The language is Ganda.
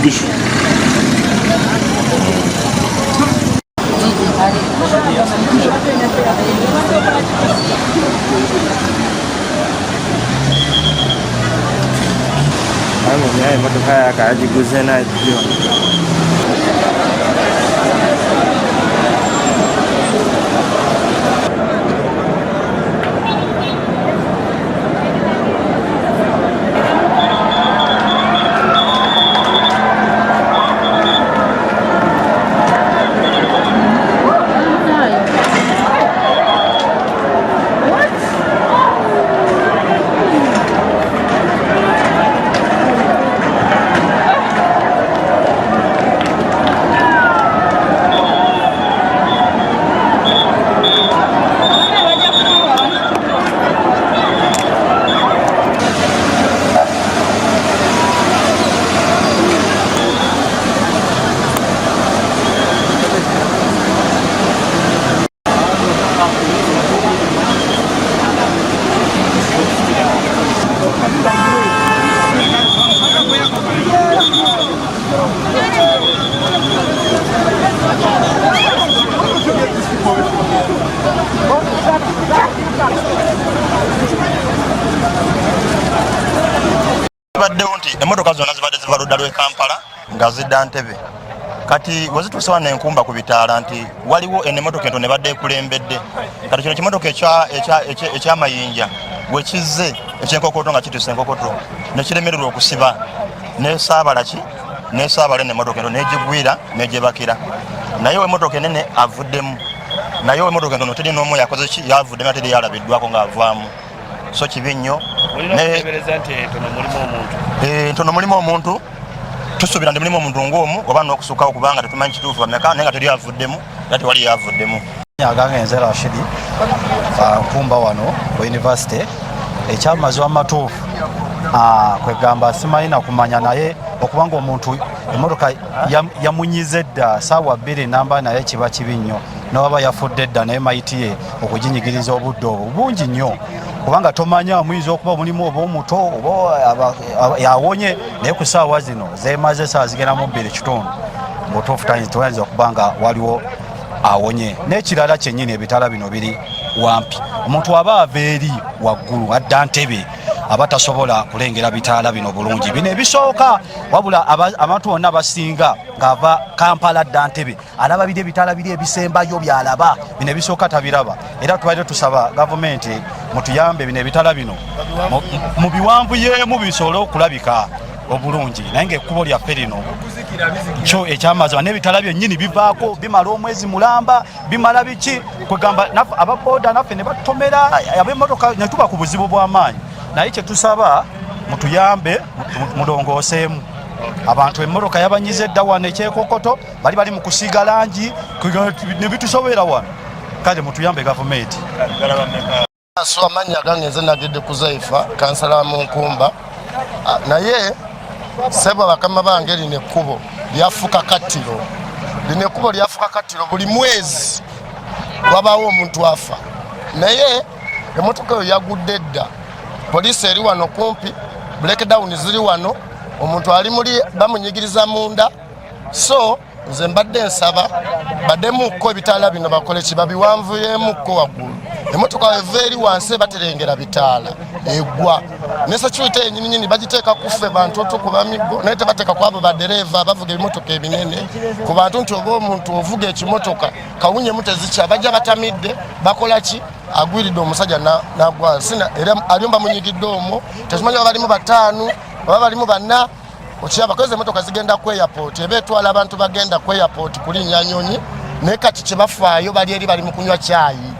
Mugisha. Mwenyewe motoka yakajiguze nayo. Emotoka zonna zibadde ziva ludda lw'e Kampala nga zidda Ntebe. Kati wazituuse wano enkumba ku bitaala nti waliwo emmotoka ento ne badde ekulembedde. Kati kino kimotoka ekyamayinja bwe kizze ekyenkokoto nga kituuse enkokoto ne kiremererwa okusiba ne saabalaki ne saabala n'emmotoka ento n'egigwira n'egyebakira. Naye emmotoka enene avuddemu. Naye emmotoka ento teri n'omu yakoze ki yavuddemu ate yalabiddwako ng'avaamu. So kibi nnyo. Ntono mulimu omuntu tusuubira ndi mulimu omuntu ng'omu oba n'okusukkawo kubanga tetumanyi kituufu bameka naye nga teri avuddemu era tewali yavuddemu. Agangenze Rashidi nkumba wano ku University ekyamazwa amatuufu kwegamba simanyi na kumanya naye okubanga omuntu emmotoka yamunyize dda ssaawa 2 namba naye kiba kibi nnyo n'oba yafudde dda naye mayiti ye okuginyigiriza obudde obwo bungi nnyo kubanga tomanya muyinza okuba mulimu oba omuto oba yawonye naye ku ssaawa zino zeemaze saa zigenda mu 2 kitundu mutuufu tayinza okuba nga waliwo awonye. N'ekirala kyennyini ebitala bino biri wampi omuntu aba ava eri waggulu adda Ntebe aba tasobola kulengera bitaala bino bulungi. Bino ebisooka wabula abantu bonna abasinga ng'ava Kampala adda Ntebe alaba biri ebitaala biri ebisembayo byalaba bino ebisooka tabiraba. Era tubaire tusaba gavumenti mutuyambe bino ebitaala bino mu biwanvuyeemu bisobole okulabika obulungi naye ng'ekkubo lyaffe lino kyo ekyamazima n'ebitala byennyini bivaako bimala omwezi mulamba bimala biki kwegamba ababooda naffe ne batomera ab'emmotoka ne tuba ku buzibu bw'amaanyi. Naye kye tusaba mutuyambe mulongooseemu abantu emmotoka yabanyize dda wano ekyekokoto bali mu kusiiga langi ne bitusobera wano kale mutuyambe gavumenti. So amannya gange nze nagedde ku Zaifa kansala mu Nkumba naye sebo bakama bange lino ekkubo lyafuka kattiro buli mwezi wabaawo omuntu afa naye emmotoka eyo yagudde dda poliisi eri wano kumpi breakdown ziri wano omuntu ali muli bamunyigiriza munda so nze mbadde nsaba baddemukko ebitaala bino bakole kibabiwanvuyemukko waggulu emmotoka eva eri wansi baterengera bitaala egwa ne security ennyini bagiteeka kuffe bantu tukuba miggo naye tebateeka ku abo badereva abavuga ebimotoka ebinene ku bantu nti oba omuntu ovuga ekimotoka kawunyemu tezikya bajja batamidde bakola ki agwiridde omusajja n'agwa era aliyo bamunyigidde omwo tekimanyi oba balimu 5 oba balimu 4 okiraba koze emmotoka zigenda ku airport eba etwala abantu bagenda ku airport kulinnya nyonyi naye kati kye bafaayo bali eri bali mu kunywa caayi.